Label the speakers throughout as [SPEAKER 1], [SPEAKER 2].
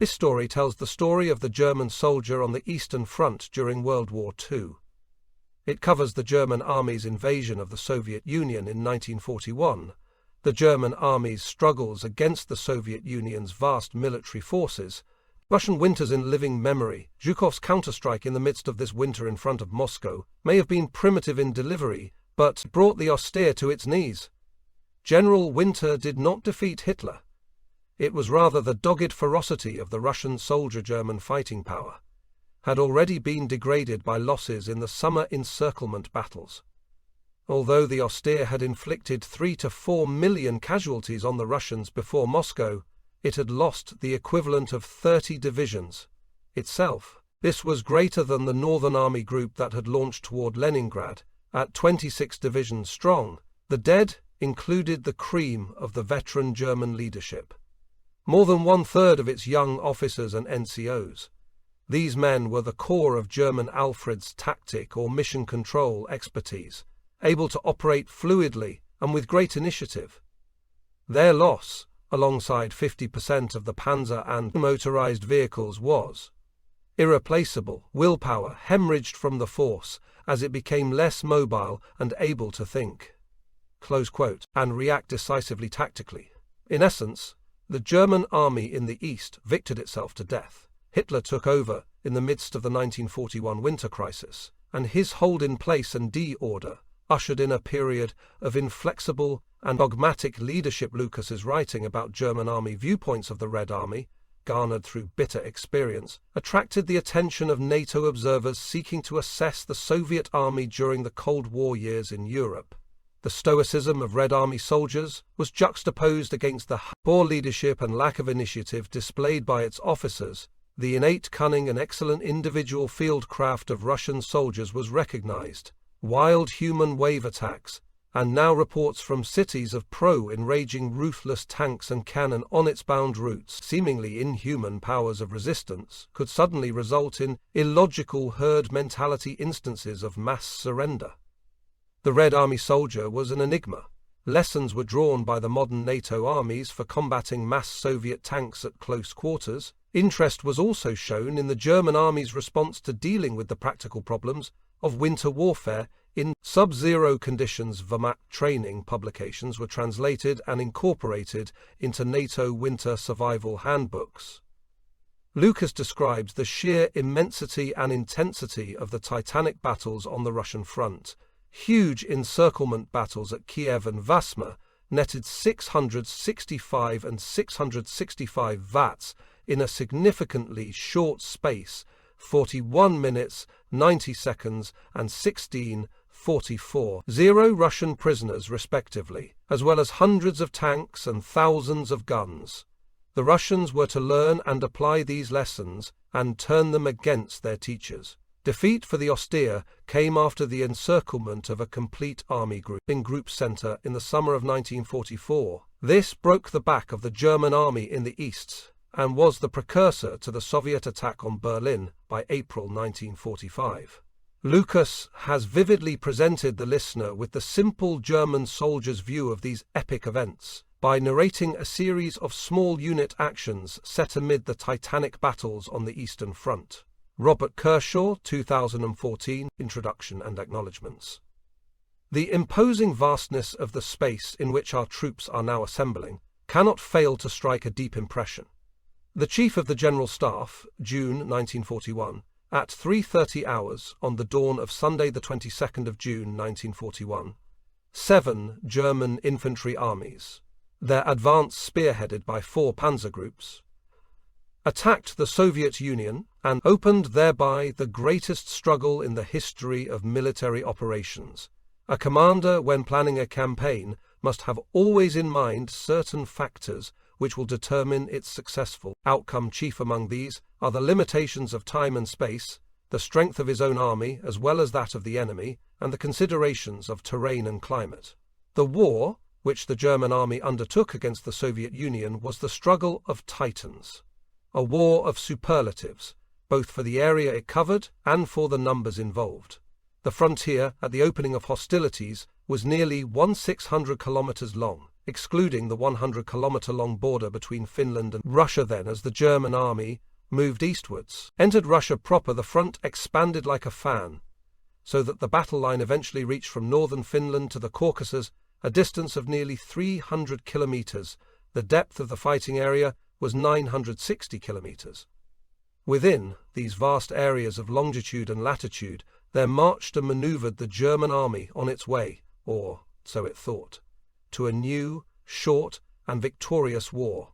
[SPEAKER 1] This story tells the story of the German soldier on the Eastern Front during World War II. It covers the German army's invasion of the Soviet Union in 1941, the German army's struggles against the Soviet Union's vast military forces, Russian winters in living memory. Zhukov's counterstrike in the midst of this winter in front of Moscow may have been primitive in delivery, but brought the austere to its knees. General Winter did not defeat Hitler. It was rather the dogged ferocity of the Russian soldier. German fighting power had already been degraded by losses in the summer encirclement battles. Although the austere had inflicted 3 to 4 million casualties on the Russians before Moscow, it had lost the equivalent of 30 divisions itself. This was greater than the Northern Army group that had launched toward Leningrad, at 26 divisions strong. The dead included the cream of the veteran German leadership. More than 1/3 of its young officers and NCOs. These men were the core of German Alfred's tactic or mission control expertise, able to operate fluidly and with great initiative. Their loss, alongside 50% of the panzer and motorized vehicles, was irreplaceable. Willpower hemorrhaged from the force as it became less mobile and able to think, close quote, and react decisively tactically. In essence, the German army in the East victored itself to death. Hitler took over in the midst of the 1941 winter crisis, and his hold in place and order ushered in a period of inflexible and dogmatic leadership. Lucas's writing about German army viewpoints of the Red Army, garnered through bitter experience, attracted the attention of NATO observers seeking to assess the Soviet army during the Cold War years in Europe. The stoicism of Red Army soldiers was juxtaposed against the poor leadership and lack of initiative displayed by its officers. The innate cunning and excellent individual field craft of Russian soldiers was recognized. Wild human wave attacks, and now reports from cities of enraging ruthless tanks and cannon on its bound routes, seemingly inhuman powers of resistance, could suddenly result in illogical herd mentality instances of mass surrender. The Red Army soldier was an enigma. Lessons were drawn by the modern NATO armies for combating mass Soviet tanks at close quarters. Interest was also shown in the German army's response to dealing with the practical problems of winter warfare in sub-zero conditions. Wehrmacht training publications were translated and incorporated into NATO winter survival handbooks. Lucas describes the sheer immensity and intensity of the titanic battles on the Russian front. Huge encirclement battles at Kiev and Vastness netted 665 and 665 VATs in a significantly short space, 41 minutes, 90 seconds, and 16:44. 0 Russian prisoners respectively, as well as hundreds of tanks and thousands of guns. The Russians were to learn and apply these lessons and turn them against their teachers. Defeat for the austere came after the encirclement of a complete army group in Group Center in the summer of 1944. This broke the back of the German army in the East and was the precursor to the Soviet attack on Berlin by April 1945. Lucas has vividly presented the listener with the simple German soldier's view of these epic events by narrating a series of small unit actions set amid the titanic battles on the Eastern Front. Robert Kershaw, 2014, Introduction and Acknowledgements. The imposing vastness of the space in which our troops are now assembling cannot fail to strike a deep impression. The Chief of the General Staff, June 1941, at 3:30 hours on the dawn of Sunday the 22nd of June 1941, 7 German infantry armies, their advance spearheaded by 4 panzer groups, attacked the Soviet Union and opened thereby the greatest struggle in the history of military operations. A commander, when planning a campaign, must have always in mind certain factors which will determine its successful outcome. Chief among these are the limitations of time and space, the strength of his own army as well as that of the enemy, and the considerations of terrain and climate. The war, which the German army undertook against the Soviet Union, was the struggle of titans. A war of superlatives, both for the area it covered and for the numbers involved. The frontier, at the opening of hostilities, was nearly 1,600 kilometers long, excluding the 100-kilometer-long border between Finland and Russia. Then, as the German army moved eastwards, entered Russia proper, the front expanded like a fan, so that the battle line eventually reached from northern Finland to the Caucasus, a distance of nearly 300 kilometers. The depth of the fighting area was 960 kilometers. Within these vast areas of longitude and latitude, there marched and maneuvered the German army on its way, or so it thought, to a new, short, and victorious war.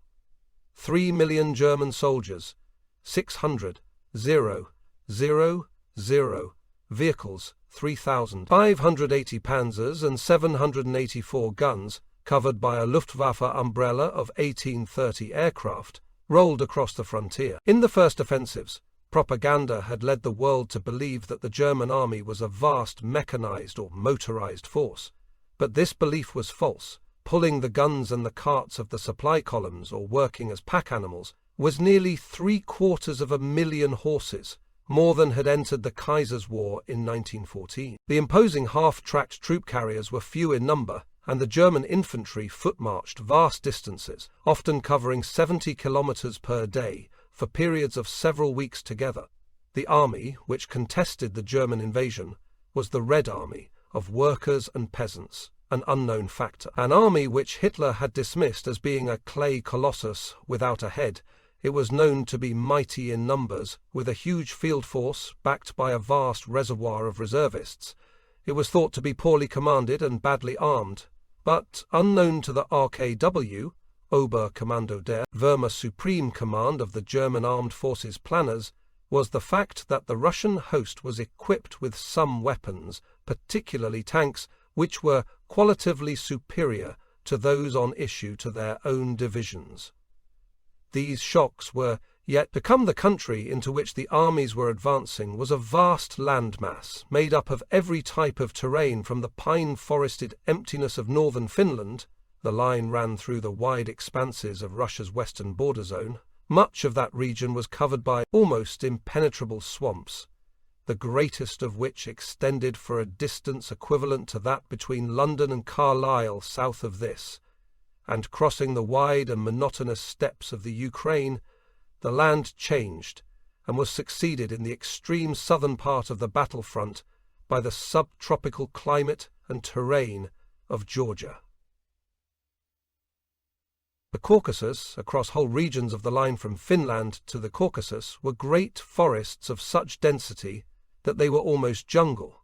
[SPEAKER 1] 3 million German soldiers, 600,000 vehicles, 3,580 panzers and 784 guns, covered by a Luftwaffe umbrella of 1830 aircraft, rolled across the frontier. In the first offensives, propaganda had led the world to believe that the German army was a vast mechanized or motorized force. But this belief was false. Pulling the guns and the carts of the supply columns, or working as pack animals, was nearly 750,000 horses, more than had entered the Kaiser's War in 1914. The imposing half-tracked troop carriers were few in number, and the German infantry foot-marched vast distances, often covering 70 kilometers per day, for periods of several weeks together. The army, which contested the German invasion, was the Red Army of workers and peasants, an unknown factor. An army which Hitler had dismissed as being a clay colossus without a head. It was known to be mighty in numbers, with a huge field force backed by a vast reservoir of reservists. It was thought to be poorly commanded and badly armed, but unknown to the RKW, Oberkommando der Wehrmacht Supreme Command of the German Armed Forces planners, was the fact that the Russian host was equipped with some weapons, particularly tanks, which were qualitatively superior to those on issue to their own divisions. These shocks were yet become the country into which the armies were advancing was a vast landmass made up of every type of terrain, from the pine-forested emptiness of northern Finland. The line ran through the wide expanses of Russia's western border zone. Much of that region was covered by almost impenetrable swamps, the greatest of which extended for a distance equivalent to that between London and Carlisle south of this, and crossing the wide and monotonous steppes of the Ukraine, the land changed and was succeeded in the extreme southern part of the battlefront by the subtropical climate and terrain of Georgia. The Caucasus, across whole regions of the line from Finland to the Caucasus, were great forests of such density that they were almost jungle.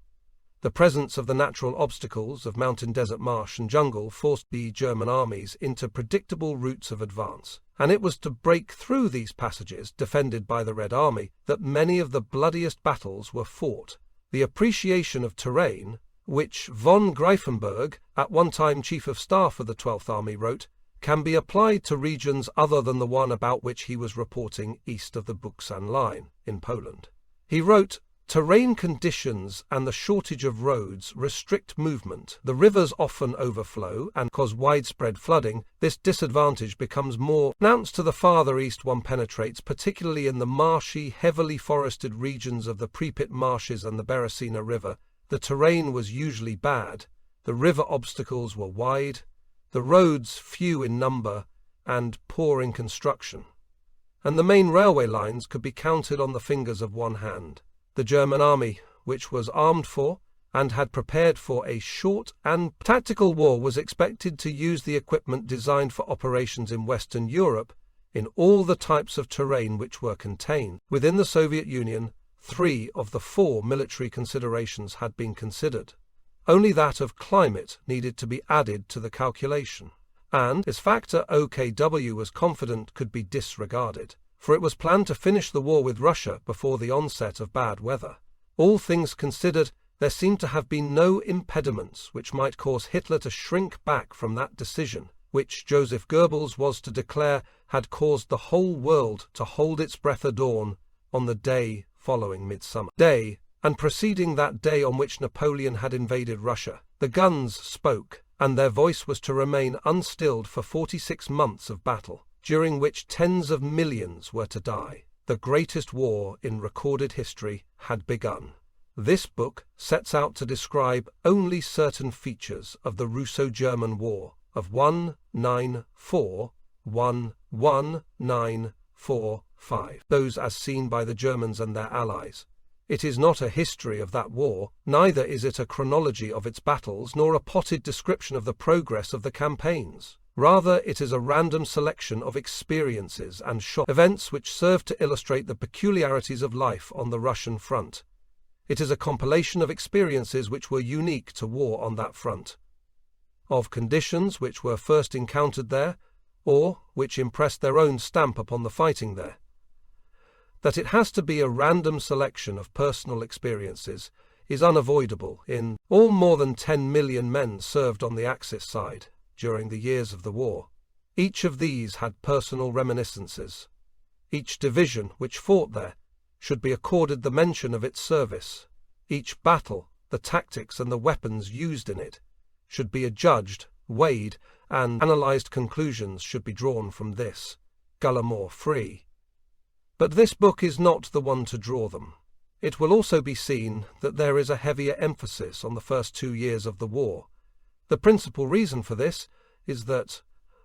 [SPEAKER 1] The presence of the natural obstacles of mountain, desert, marsh and jungle forced the German armies into predictable routes of advance, and it was to break through these passages, defended by the Red Army, that many of the bloodiest battles were fought. The appreciation of terrain, which von Greifenberg, at one time Chief of Staff of the 12th Army, wrote, can be applied to regions other than the one about which he was reporting east of the Buksan line, in Poland. He wrote, "Terrain conditions and the shortage of roads restrict movement. The rivers often overflow and cause widespread flooding. This disadvantage becomes more pronounced to the farther east one penetrates, particularly in the marshy, heavily forested regions of the Pripyat marshes and the Beresina River. The terrain was usually bad, the river obstacles were wide, the roads few in number and poor in construction, and the main railway lines could be counted on the fingers of one hand. The German army, which was armed for and had prepared for a short and tactical war, was expected to use the equipment designed for operations in Western Europe in all the types of terrain which were contained. Within the Soviet Union, 3 of the 4 military considerations had been considered. Only that of climate needed to be added to the calculation, and its factor OKW was confident could be disregarded, for it was planned to finish the war with Russia before the onset of bad weather. All things considered, there seemed to have been no impediments which might cause Hitler to shrink back from that decision, which Joseph Goebbels was to declare had caused the whole world to hold its breath at dawn on the day following Midsummer Day, and preceding that day on which Napoleon had invaded Russia. The guns spoke, and their voice was to remain unstilled for 46 months of battle, during which tens of millions were to die. The greatest war in recorded history had begun. This book sets out to describe only certain features of the Russo-German War, of 194,11945, those as seen by the Germans and their allies. It is not a history of that war, neither is it a chronology of its battles nor a potted description of the progress of the campaigns. Rather, it is a random selection of experiences and shock events which serve to illustrate the peculiarities of life on the Russian front. It is a compilation of experiences which were unique to war on that front, of conditions which were first encountered there, or which impressed their own stamp upon the fighting there. That it has to be a random selection of personal experiences is unavoidable in all more than 10 million men served on the Axis side during the years of the war. Each of these had personal reminiscences. Each division which fought there should be accorded the mention of its service. Each battle, the tactics and the weapons used in it, should be adjudged, weighed, and analyzed. Conclusions should be drawn from this, Gallimore free. But this book is not the one to draw them. It will also be seen that there is a heavier emphasis on the first 2 years of the war. The principal reason for this is that,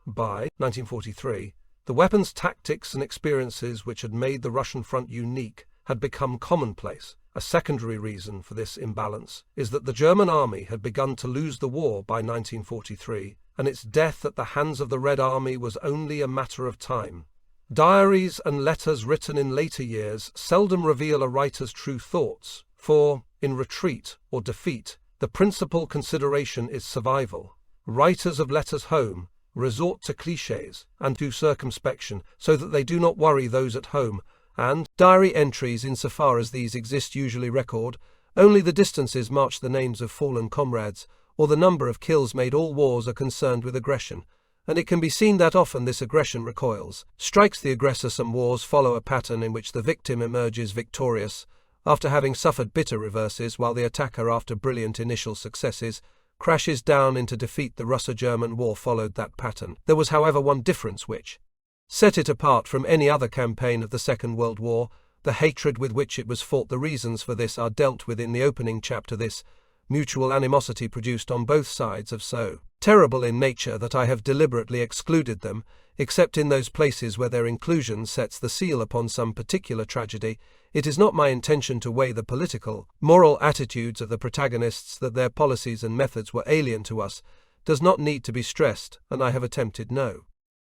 [SPEAKER 1] by 1943, the weapons, tactics, and experiences which had made the Russian front unique had become commonplace. A secondary reason for this imbalance is that the German army had begun to lose the war by 1943, and its death at the hands of the Red Army was only a matter of time. Diaries and letters written in later years seldom reveal a writer's true thoughts, for, in retreat or defeat, the principal consideration is survival. Writers of letters home resort to clichés and to circumspection so that they do not worry those at home, and diary entries insofar as these exist usually record only the distances marched, the names of fallen comrades, or the number of kills made. All wars are concerned with aggression, and it can be seen that often this aggression recoils, strikes the aggressor. Some wars follow a pattern in which the victim emerges victorious, after having suffered bitter reverses, while the attacker, after brilliant initial successes, crashes down into defeat. The Russo-German War followed that pattern. There was, however, one difference which set it apart from any other campaign of the Second World War: the hatred with which it was fought. The reasons for this are dealt with in the opening chapter. This mutual animosity produced on both sides of so terrible in nature that I have deliberately excluded them, except in those places where their inclusion sets the seal upon some particular tragedy. It is not my intention to weigh the political, moral attitudes of the protagonists. That their policies and methods were alien to us does not need to be stressed, and I have attempted no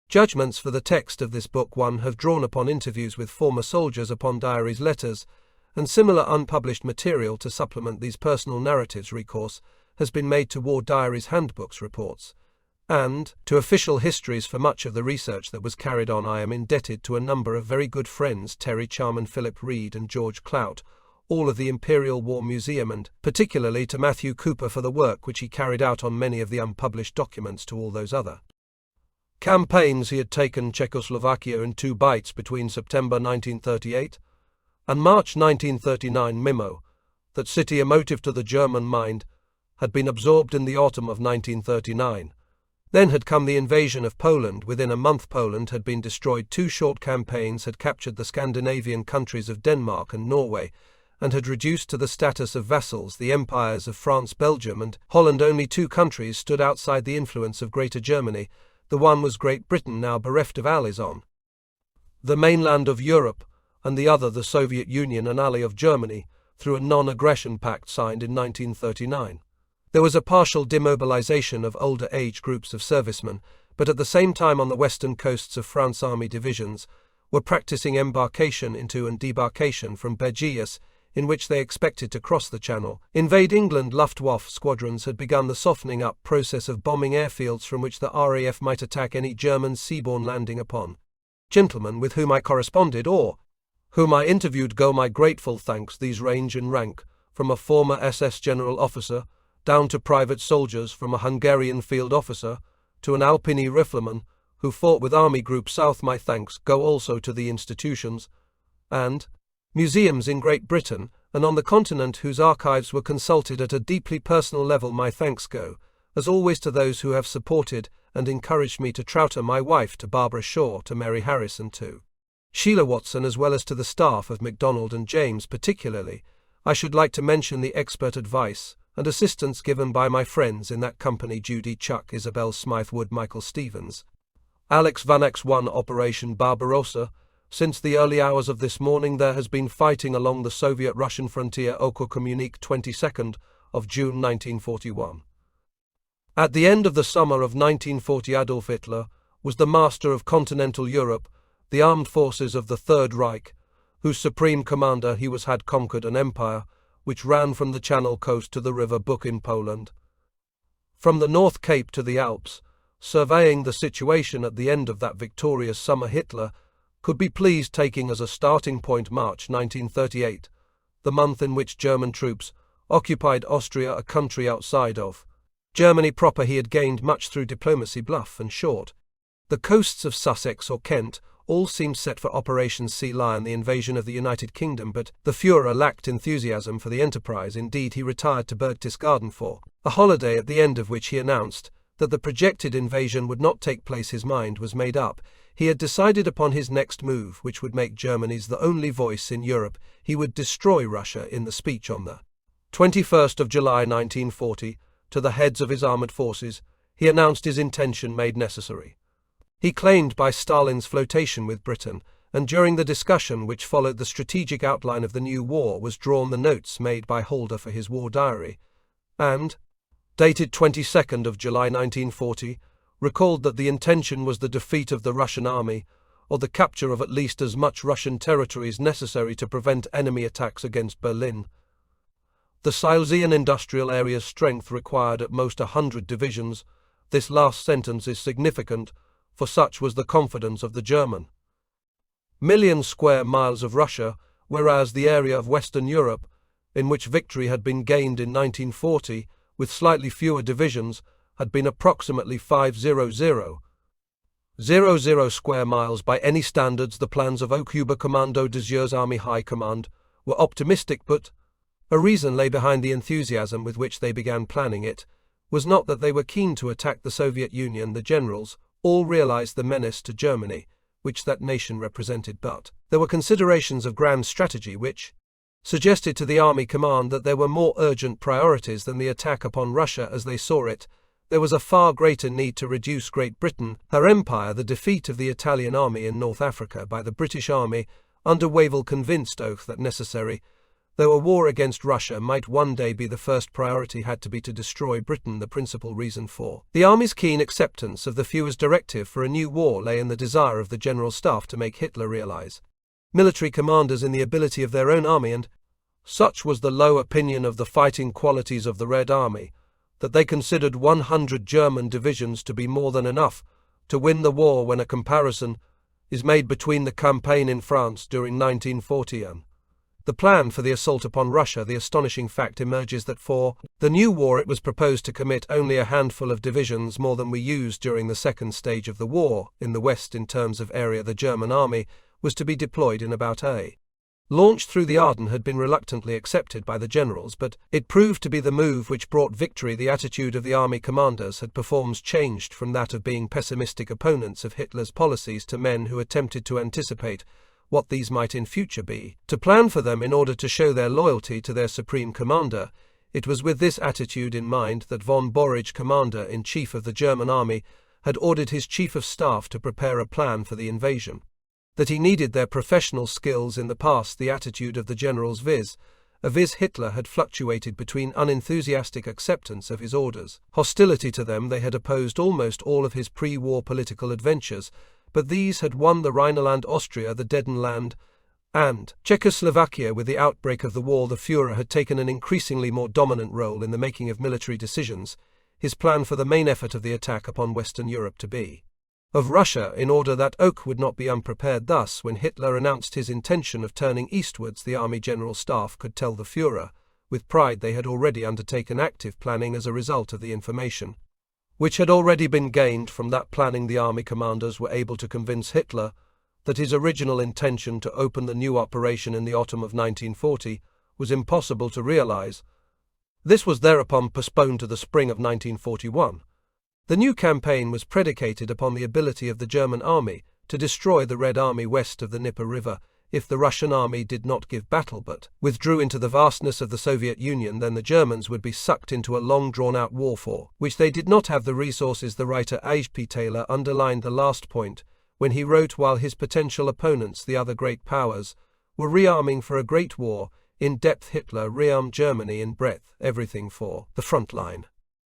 [SPEAKER 1] judgments for the text of this book. One have drawn upon interviews with former soldiers, upon diaries, letters, and similar unpublished material to supplement these personal narratives. Recourse has been made to war diaries, handbooks, reports, and to official histories. For much of the research that was carried on I am indebted to a number of very good friends, Terry Charman, Philip Reed, and George Clout, all of the Imperial War Museum, and particularly to Matthew Cooper for the work which he carried out on many of the unpublished documents. To all those other campaigns he had taken Czechoslovakia in 2 bites between September 1938 and March 1939. Memo that city emotive to the German mind had been absorbed in the autumn of 1939. Then had come the invasion of Poland. Within a month Poland had been destroyed. 2 short campaigns had captured the Scandinavian countries of Denmark and Norway, and had reduced to the status of vassals the empires of France, Belgium, and Holland. Only 2 countries stood outside the influence of Greater Germany. The one was Great Britain, now bereft of allies on the mainland of Europe, and the other the Soviet Union, an ally of Germany, through a non-aggression pact signed in 1939. There was a partial demobilization of older age groups of servicemen, but at the same time on the western coasts of France army divisions were practicing embarkation into and debarkation from Begias, in which they expected to cross the Channel, invade England. Luftwaffe squadrons had begun the softening up process of bombing airfields from which the RAF might attack any German seaborne landing upon. Gentlemen with whom I corresponded, or whom I interviewed, go my grateful thanks. These range in rank from a former SS general officer down to private soldiers, from a Hungarian field officer to an Alpini rifleman who fought with Army Group South. My thanks go also to the institutions and museums in Great Britain and on the continent whose archives were consulted at a deeply personal level. My thanks go, as always, to those who have supported and encouraged me, to Trouter, my wife, to Barbara Shaw, to Mary Harris, and to Sheila Watson, as well as to the staff of MacDonald and James. Particularly, I should like to mention the expert advice and assistance given by my friends in that company: Judy Chuck, Isabel Smythe-Wood, Michael Stevens, Alex Van X1. Operation Barbarossa. Since the early hours of this morning there has been fighting along the Soviet-Russian frontier. Oko Communique, 22nd of June 1941. At the end of the summer of 1940, Adolf Hitler was the master of continental Europe, the armed forces of the Third Reich, whose supreme commander he was, had conquered an empire which ran from the Channel coast to the River Buk in Poland. From the North Cape to the Alps, surveying the situation at the end of that victorious summer, Hitler could be pleased taking as a starting point March 1938, the month in which German troops occupied Austria, a country outside of Germany proper. He had gained much through diplomacy. Bluff and short, the coasts of Sussex or Kent all seemed set for Operation Sea Lion, the invasion of the United Kingdom, but the Führer lacked enthusiasm for the enterprise. Indeed, he retired to Berchtesgaden for a holiday, at the end of which he announced that the projected invasion would not take place. His mind was made up. He had decided upon his next move, which would make Germany's the only voice in Europe. He would destroy Russia. In the speech on the 21st of July 1940 to the heads of his armored forces, he announced his intention made necessary. He claimed by Stalin's flirtation with Britain, and during the discussion which followed the strategic outline of the new war was drawn the notes made by Holder for his war diary, and, dated 22nd of July 1940, recalled that the intention was the defeat of the Russian army, or the capture of at least as much Russian territory as necessary to prevent enemy attacks against Berlin. The Silesian industrial area's strength required at most 100 divisions. This last sentence is significant, for such was the confidence of the German million square miles of Russia, whereas the area of Western Europe, in which victory had been gained in 1940, with slightly fewer divisions, had been approximately 500,000 square miles by any standards. The plans of Oberkommando des Heeres Army High Command were optimistic, but a reason lay behind the enthusiasm with which they began planning it was not that they were keen to attack the Soviet Union. The generals all realized the menace to Germany, which that nation represented, but there were considerations of grand strategy which suggested to the Army Command that there were more urgent priorities than the attack upon Russia. As they saw it, there was a far greater need to reduce Great Britain, her empire. The defeat of the Italian army in North Africa by the British army under Wavell convinced oath that necessary, though a war against Russia might one day be the first priority, had to be to destroy Britain. The principal reason for the Army's keen acceptance of the Führer's directive for a new war lay in the desire of the General Staff to make Hitler realize military commanders in the ability of their own army, and such was the low opinion of the fighting qualities of the Red Army that they considered 100 German divisions to be more than enough to win the war. When a comparison is made between the campaign in France during 1940 and the plan for the assault upon Russia, the astonishing fact emerges that for the new war it was proposed to commit only a handful of divisions more than we used during the second stage of the war. In the West, in terms of area, the German army was to be deployed in about a launch through the Ardennes had been reluctantly accepted by the generals, but it proved to be the move which brought victory. The attitude of the army commanders had performs changed from that of being pessimistic opponents of Hitler's policies to men who attempted to anticipate what these might in future be, to plan for them in order to show their loyalty to their supreme commander. It was with this attitude in mind that von Borage, commander-in-chief of the German army, had ordered his chief of staff to prepare a plan for the invasion. That he needed their professional skills in the past, the attitude of the generals vis Hitler had fluctuated between unenthusiastic acceptance of his orders, hostility to them. They had opposed almost all of his pre-war political adventures, but these had won the Rhineland, Austria, the Dedenland, and Czechoslovakia. With the outbreak of the war, the Führer had taken an increasingly more dominant role in the making of military decisions, his plan for the main effort of the attack upon Western Europe to be of Russia, in order that Oak would not be unprepared. Thus, when Hitler announced his intention of turning eastwards, the Army General Staff could tell the Führer with pride they had already undertaken active planning as a result of the information which had already been gained. From that planning, the army commanders were able to convince Hitler that his original intention to open the new operation in the autumn of 1940 was impossible to realize. This was thereupon postponed to the spring of 1941. The new campaign was predicated upon the ability of the German army to destroy the Red Army west of the Dnieper River if the Russian army did not give battle but withdrew into the vastness of the Soviet Union, then the Germans would be sucked into a long drawn-out war for which they did not have the resources. The writer H.P. Taylor underlined the last point when he wrote, while his potential opponents, the other great powers, were rearming for a great war, in depth Hitler rearmed Germany, in breadth everything for the front line,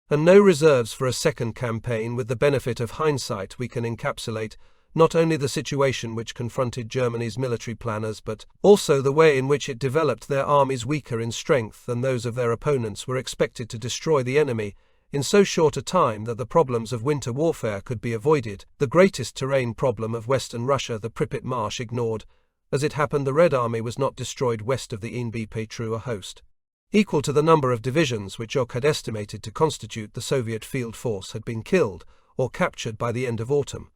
[SPEAKER 1] and no reserves for a second campaign. With the benefit of hindsight, we can encapsulate not only the situation which confronted Germany's military planners, but also the way in which it developed their armies weaker in strength than those of their opponents were expected to destroy the enemy in so short a time that the problems of winter warfare could be avoided. The greatest terrain problem of Western Russia, the Pripyat Marsh, ignored. As it happened, the Red Army was not destroyed west of the Inby Petru, a host equal to the number of divisions which Ok had estimated to constitute the Soviet field force had been killed or captured by the end of autumn.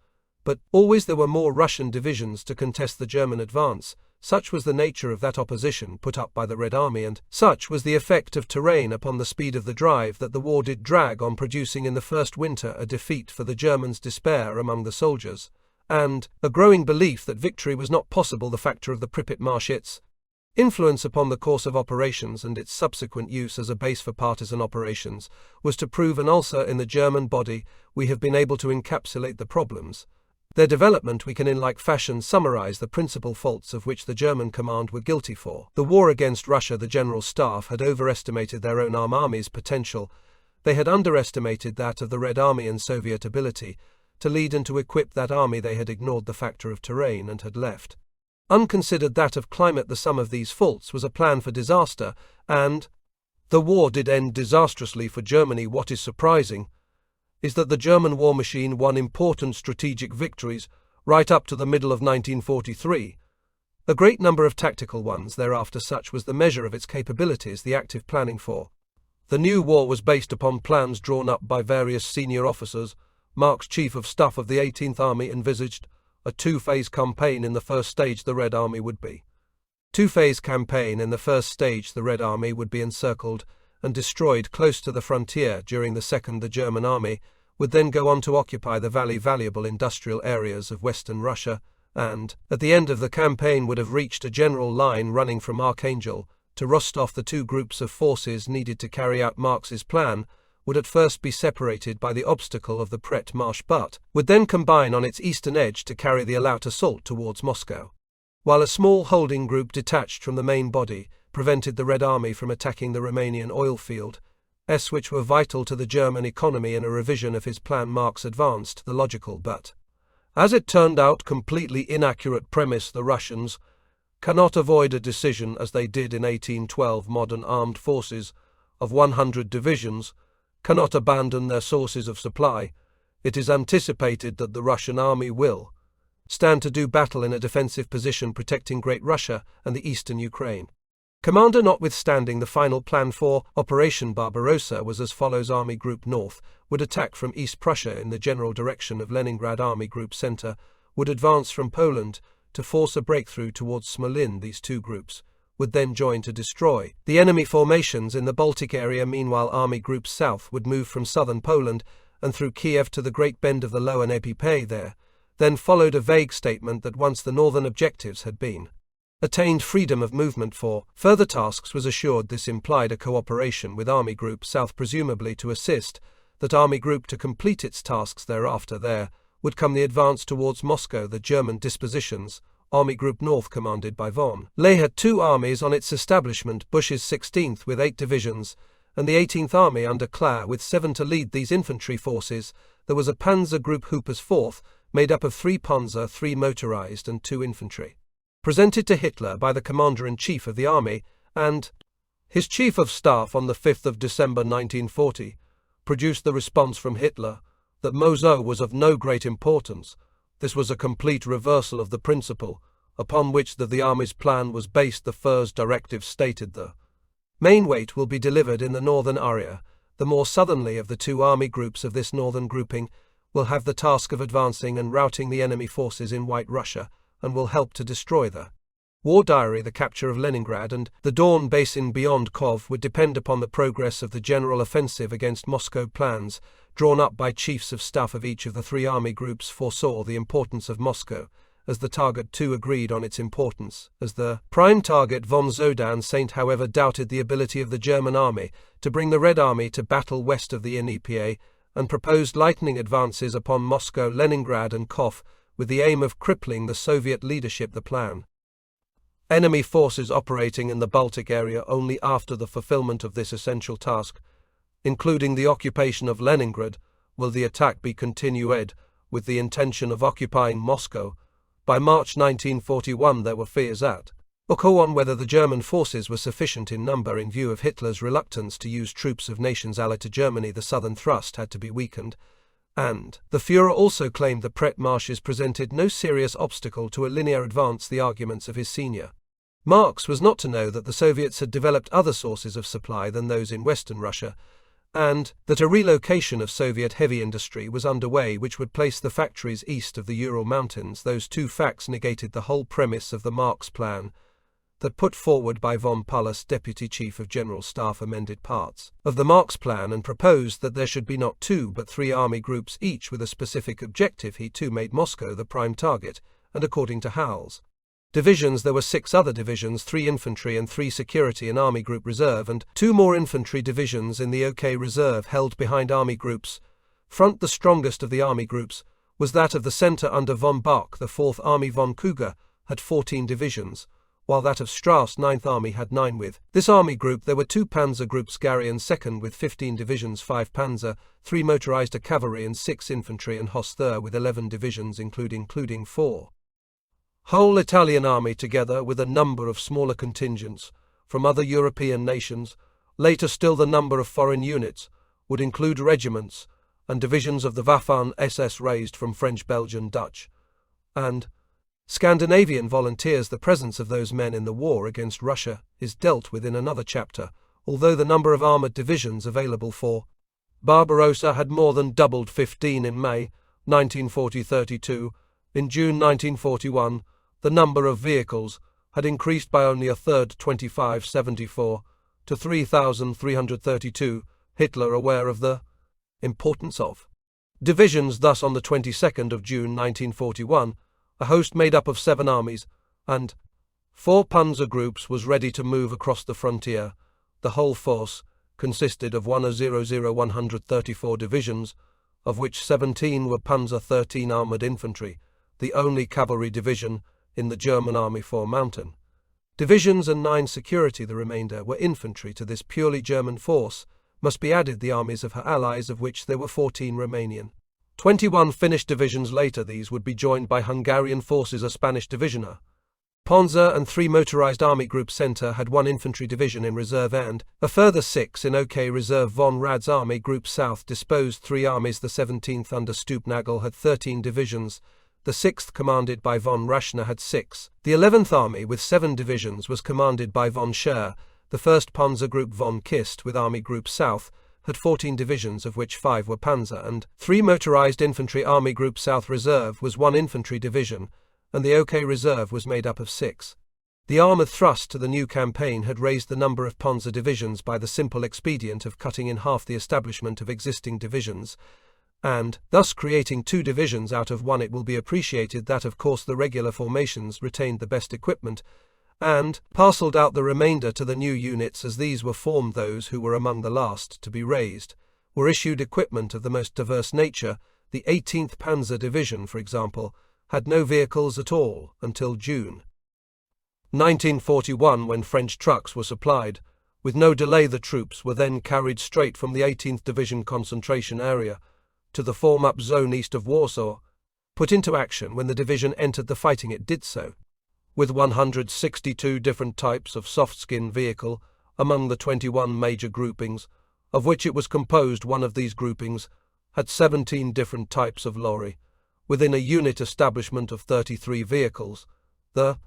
[SPEAKER 1] But always there were more Russian divisions to contest the German advance. Such was the nature of that opposition put up by the Red Army, and such was the effect of terrain upon the speed of the drive, that the war did drag on, producing in the first winter a defeat for the Germans, despair among the soldiers, and a growing belief that victory was not possible. The factor of the Pripyat Marsh, its influence upon the course of operations and its subsequent use as a base for partisan operations, was to prove an ulcer in the German body. We have been able to encapsulate the problems. Their development we can in like fashion summarize the principal faults of which the German command were guilty for the war against Russia. The General Staff had overestimated their own army's potential. They had underestimated that of the Red Army and Soviet ability to lead and to equip that army. They had ignored the factor of terrain and had left unconsidered that of climate. The sum of these faults was a plan for disaster, and the war did end disastrously for Germany. What is surprising is that the German war machine won important strategic victories right up to the middle of 1943, a great number of tactical ones thereafter. Such was the measure of its capabilities. The active planning for the new war was based upon plans drawn up by various senior officers. Mark's Chief of Staff of the 18th Army envisaged a two-phase campaign. In the first stage, the Red Army would be two-phase campaign. In the first stage, the Red Army would be encircled and destroyed close to the frontier. During the second, the German army would then go on to occupy the valuable industrial areas of western Russia, and, at the end of the campaign, would have reached a general line running from Archangel to Rostov. The two groups of forces needed to carry out Marx's plan would at first be separated by the obstacle of the Pripyat Marsh, but would then combine on its eastern edge to carry the all-out assault towards Moscow, while a small holding group detached from the main body prevented the Red Army from attacking the Romanian oil fields, which were vital to the German economy. In a revision of his plan, Marx advanced the logical but, as it turned out, completely inaccurate premise: the Russians cannot avoid a decision as they did in 1812. Modern armed forces of 100 divisions cannot abandon their sources of supply. It is anticipated that the Russian army will stand to do battle in a defensive position protecting Great Russia and the eastern Ukraine. Commander notwithstanding, the final plan for Operation Barbarossa was as follows: Army Group North would attack from East Prussia in the general direction of Leningrad. Army Group Center would advance from Poland to force a breakthrough towards Smolin. These two groups would then join to destroy the enemy formations in the Baltic area. Meanwhile, Army Group South would move from southern Poland and through Kiev to the Great Bend of the Lower Dnieper. There then followed a vague statement that once the northern objectives had been attained, freedom of movement for further tasks was assured. This implied a cooperation with Army Group South, presumably to assist that Army Group to complete its tasks thereafter. There would come the advance towards Moscow. The German dispositions: Army Group North, commanded by von Ley, had two armies on its establishment: Busch's 16th with 8 divisions, and the 18th Army under Klahr with 7 to lead these infantry forces. There was a Panzer Group Hooper's 4th, made up of 3 Panzer, 3 motorized and 2 infantry, presented to Hitler by the Commander-in-Chief of the Army and his Chief of Staff on the 5th of December 1940, produced the response from Hitler that Mozo was of no great importance. This was a complete reversal of the principle upon which the Army's plan was based. The first directive stated the main weight will be delivered in the northern area. The more southerly of the two army groups of this northern grouping will have the task of advancing and routing the enemy forces in White Russia, and will help to destroy the war diary. The capture of Leningrad and the Don Basin beyond Kov would depend upon the progress of the general offensive against Moscow. Plans drawn up by chiefs of staff of each of the 3 army groups foresaw the importance of Moscow as the target too agreed on its importance. As the prime target, von Zodan-Saint, however, doubted the ability of the German army to bring the Red Army to battle west of the Dnieper and proposed lightning advances upon Moscow, Leningrad and Kiev with the aim of crippling the Soviet leadership. The plan. Enemy forces operating in the Baltic area only after the fulfillment of this essential task, including the occupation of Leningrad, will the attack be continued with the intention of occupying Moscow. By March 1941 there were fears at on whether the German forces were sufficient in number in view of Hitler's reluctance to use troops of nations allied to Germany. The southern thrust had to be weakened, and the Führer also claimed the Pret marshes presented no serious obstacle to a linear advance. The arguments of his senior Marx was not to know that the Soviets had developed other sources of supply than those in Western Russia, and that a relocation of Soviet heavy industry was underway which would place the factories east of the Ural Mountains. Those two facts negated the whole premise of the Marx plan that put forward by von Paulus, Deputy Chief of General Staff, amended parts of the Marx plan and proposed that there should be not two but three army groups, each with a specific objective. He too made Moscow the prime target, and according to Howell's divisions there were 6 other divisions, 3 infantry and 3 security and Army Group Reserve, and 2 more infantry divisions in the OK Reserve held behind Army Groups front. The strongest of the Army Groups was that of the centre under von Bach. The 4th Army von Kruger had 14 divisions, while that of Strauss 9th Army had 9. With this army group there were 2 panzer groups, Gary and 2nd with 15 divisions, 5 panzer, 3 motorized cavalry and 6 infantry, and Hoster with 11 divisions including 4 whole Italian army, together with a number of smaller contingents from other European nations. Later still the number of foreign units would include regiments and divisions of the Waffen SS raised from French, Belgian, Dutch and Scandinavian volunteers. The presence of those men in the war against Russia is dealt with in another chapter, although the number of armoured divisions available for Barbarossa had more than doubled, 15 in May 1940, 32 in June 1941. The number of vehicles had increased by only a third, 2574 to 3,332. Hitler, aware of the importance of divisions, thus on the 22nd of June 1941, a host made up of 7 armies and 4 panzer groups was ready to move across the frontier. The whole force consisted of 134 divisions, of which 17 were Panzer, 13 armoured infantry, the only cavalry division in the German army, 4 mountain divisions and 9 security. The remainder were infantry. To this purely German force must be added the armies of her allies, of which there were 14 Romanian, 21 Finnish divisions. Later these would be joined by Hungarian forces, a Spanish division, a Panzer and 3 motorized army group. Center had 1 infantry division in reserve and a further 6 in OK Reserve. Von Rad's army group south disposed 3 armies. The 17th under Stupnagel had 13 divisions. The 6th, commanded by von Raschner, had 6. The 11th Army, with 7 divisions, was commanded by von Scheer. The 1st Panzer Group von Kist, with Army Group South, had 14 divisions, of which 5 were Panzer, and 3 motorized infantry. Army Group South Reserve was 1 infantry division, and the OK Reserve was made up of 6. The armoured thrust to the new campaign had raised the number of Panzer divisions by the simple expedient of cutting in half the establishment of existing divisions, and thus creating 2 divisions out of 1. It will be appreciated that of course the regular formations retained the best equipment, and parcelled out the remainder to the new units. As these were formed, those who were among the last to be raised were issued equipment of the most diverse nature. The 18th Panzer Division, for example, had no vehicles at all until June 1941, when French trucks were supplied. With no delay the troops were then carried straight from the 18th Division concentration area to the form-up zone east of Warsaw. Put into action when the division entered the fighting, it did so with 162 different types of soft-skin vehicle among the 21 major groupings, of which it was composed. One of these groupings had 17 different types of lorry, within a unit establishment of 33 vehicles. The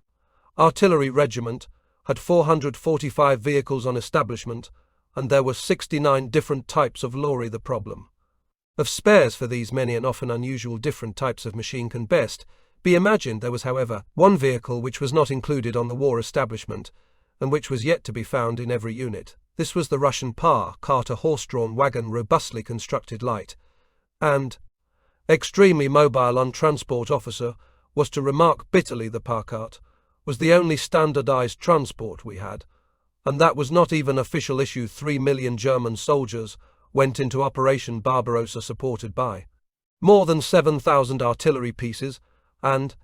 [SPEAKER 1] artillery regiment had 445 vehicles on establishment, and there were 69 different types of lorry. The problem of spares for these many and often unusual different types of machine can best be imagined. There was, however, one vehicle which was not included on the war establishment, and which was yet to be found in every unit. This was the Russian cart, a horse-drawn wagon, robustly constructed, light, and extremely mobile. On transport officer was to remark bitterly the Parkart was the only standardized transport we had, and that was not even official issue. 3 million German soldiers went into Operation Barbarossa, supported by more than 7,000 artillery pieces and,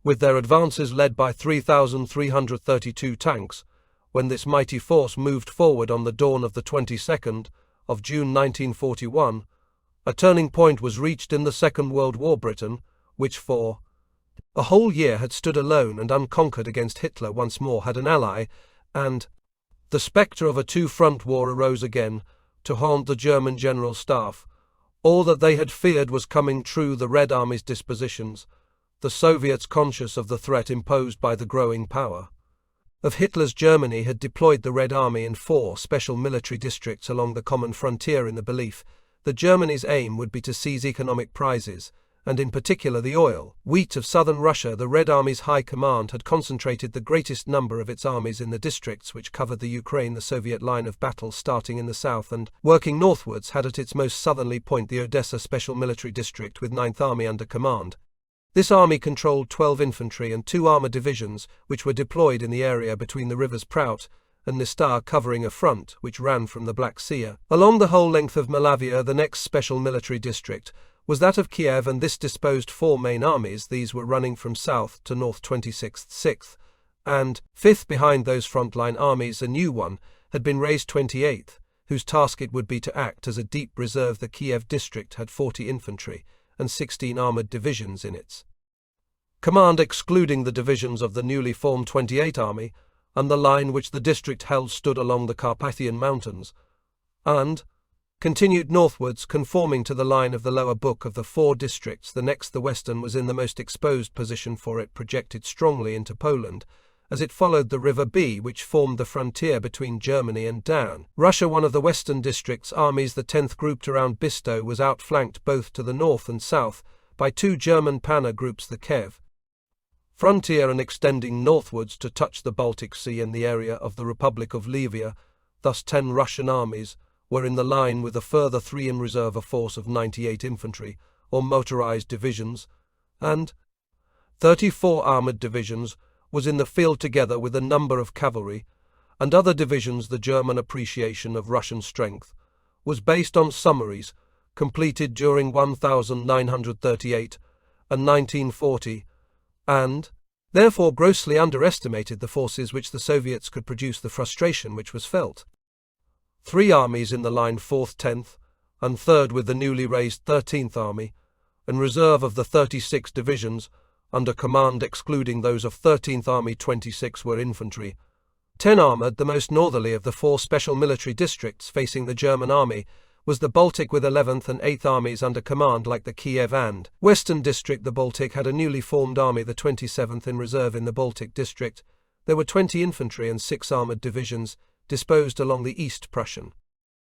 [SPEAKER 1] with their advances led by 3,332 tanks, when this mighty force moved forward on the dawn of the 22nd of June 1941, a turning point was reached in the Second World War. Britain, which for a whole year had stood alone and unconquered against Hitler, once more had an ally, and the spectre of a two-front war arose again to haunt the German General Staff. All that they had feared was coming true: the Red Army's dispositions, the Soviets, conscious of the threat imposed by the growing power of Hitler's Germany, had deployed the Red Army in 4 special military districts along the common frontier, in the belief that Germany's aim would be to seize economic prizes, and in particular the oil, wheat of southern Russia. The Red Army's High Command had concentrated the greatest number of its armies in the districts which covered the Ukraine. The Soviet line of battle, starting in the south and working northwards, had at its most southerly point the Odessa Special Military District, with 9th Army under command. This army controlled 12 infantry and 2 armoured divisions, which were deployed in the area between the rivers Prout and Nistar, covering a front which ran from the Black Sea along the whole length of Malavia. The next special military district was that of Kiev, and this disposed 4 main armies. These were running from south to north: 26th, 6th, and 5th. Behind those frontline armies a new one had been raised, 28th, whose task it would be to act as a deep reserve. The Kiev district had 40 infantry and 16 armoured divisions in its command, excluding the divisions of the newly formed 28th Army, and the line which the district held stood along the Carpathian Mountains, and continued northwards, conforming to the line of the lower book of the 4 districts. The next, the western, was in the most exposed position, for it projected strongly into Poland, as it followed the River B, which formed the frontier between Germany and Dan Russia. One of the western district's armies, the 10th, grouped around Bisto, was outflanked both to the north and south by 2 German Panzer groups, the Kiev frontier, and extending northwards to touch the Baltic Sea and the area of the Republic of Lvivia. Thus 10 Russian armies were in the line, with a further 3 in reserve, a force of 98 infantry or motorized divisions, and 34 armoured divisions was in the field, together with a number of cavalry and other divisions. The German appreciation of Russian strength was based on summaries completed during 1938 and 1940, and therefore grossly underestimated the forces which the Soviets could produce. The frustration which was felt: 3 armies in the line, 4th, 10th, and 3rd, with the newly raised 13th Army, in reserve of the 36 divisions under command, excluding those of 13th Army. 26 were infantry, 10 armoured. The most northerly of the 4 special military districts facing the German army was the Baltic, with 11th and 8th Armies under command. Like the Kiev and Western District, the Baltic had a newly formed army, the 27th, in reserve. In the Baltic District there were 20 infantry and 6 armoured divisions disposed along the East Prussian